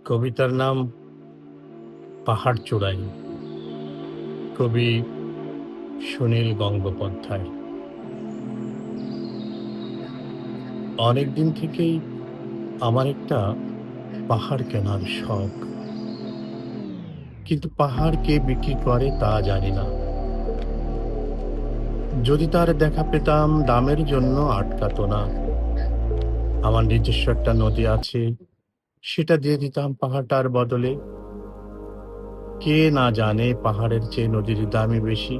কবিতার নাম পাহাড় চূড়াই। কবি সুনীল গঙ্গোপাধ্যায়। অনেকদিন থেকেই আমার একটা পাহাড় কেনার শখ, কিন্তু পাহাড় কে বিক্রি করে তা জানি না। যদি তার দেখা পেতাম দামের জন্য আটকাতো না। আমার নিজস্ব একটা নদী আছে, সেটা দিয়ে দিতাম পাহাড়টার বদলে। কে না জানে পাহাড়ের চেয়ে নদীর দামই বেশি।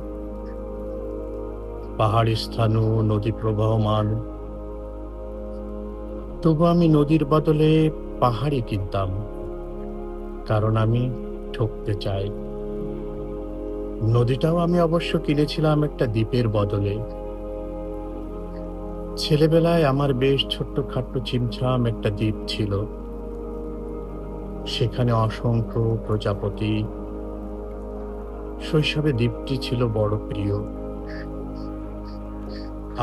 পাহাড়ি স্থানু, নদী প্রবাহমান, তবু আমি নদীর বদলে পাহাড়ই কিনতাম, কারণ আমি ঠকতে চাই। নদীটাও আমি অবশ্য কিনেছিলাম একটা দ্বীপের বদলে। ছেলেবেলায় আমার বেশ ছোট্টখাট্ট ছিমছাম একটা দ্বীপ ছিল, সেখানে অসংখ্য প্রজাপতি। শৈশবে দ্বীপটি ছিল বড় প্রিয়।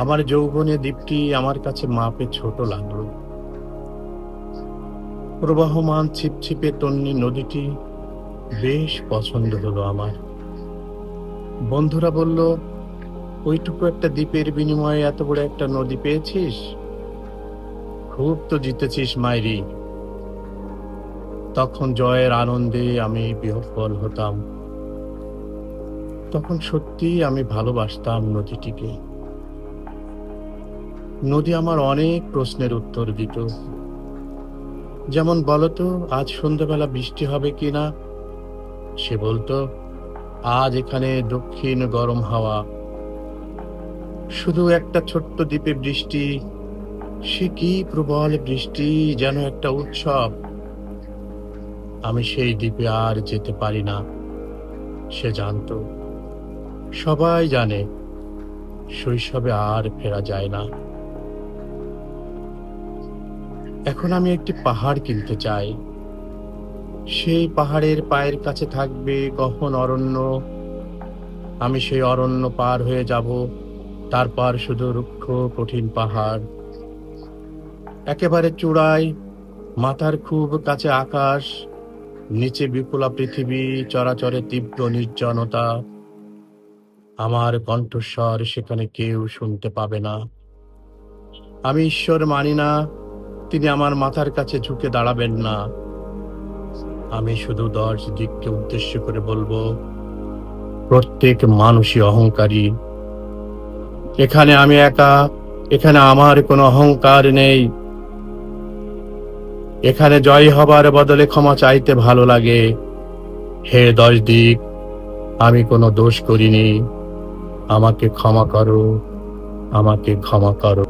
আমার যৌবনে দ্বীপটি আমার কাছে মাপে ছোট লাগলো। প্রবাহমান ছিপছিপে তন্নি নদীটি বেশ পছন্দ হলো আমার। বন্ধুরা বলল, ওইটুকু একটা দ্বীপের বিনিময়ে এত বড় একটা নদী পেয়েছিস, খুব তো জিতেছিস মাইরি। তখন জয়ের আনন্দে আমি বিহ্বল হতাম। তখন সত্যি আমি ভালোবাসতাম নদীটিকে। নদী আমার অনেক প্রশ্নের উত্তর দিত। যেমন, বলতো আজ সন্ধ্যাবেলা বৃষ্টি হবে কিনা। সে বলতো, আজ এখানে দক্ষিণ গরম হাওয়া। শুধু একটা ছোট্ট দ্বীপে বৃষ্টি, সে কি প্রবল বৃষ্টি, যেন একটা উৎসব। আমি সেই দ্বীপে আর যেতে পারি না। সে জানতো, সবাই জানে, শৈশবে আর ফেরা যায় না। এখন আমি একটি পাহাড় কিনতে চাই। সেই পাহাড়ের পায়ের কাছে থাকবে গহন অরণ্য। আমি সেই অরণ্য পার হয়ে যাব, তারপর শুধু রুক্ষ কঠিন পাহাড়। একেবারে চূড়ায়, মাথার খুব কাছে আকাশ, নিচে বিপুলা পৃথিবী, চরাচরে তীব্র নির্জনতা। আমার কণ্ঠস্বর সেখানে কেউ শুনতে পাবে না। আমি ঈশ্বর মানি না, তিনি আমার মাথার কাছে ঝুঁকে দাঁড়াবেন না। আমি শুধু 10 দিককে উদ্দেশ্য করে বলবো, প্রত্যেক মানুষই অহংকারী। এখানে আমি একা, এখানে আমার কোনো অহংকার নেই। এখানে জয় হবার বদলে ক্ষমা চাইতে ভালো লাগে। হে 10 দিক, আমি কোনো দোষ করিনি, আমাকে ক্ষমা করো, আমাকে ক্ষমা করো।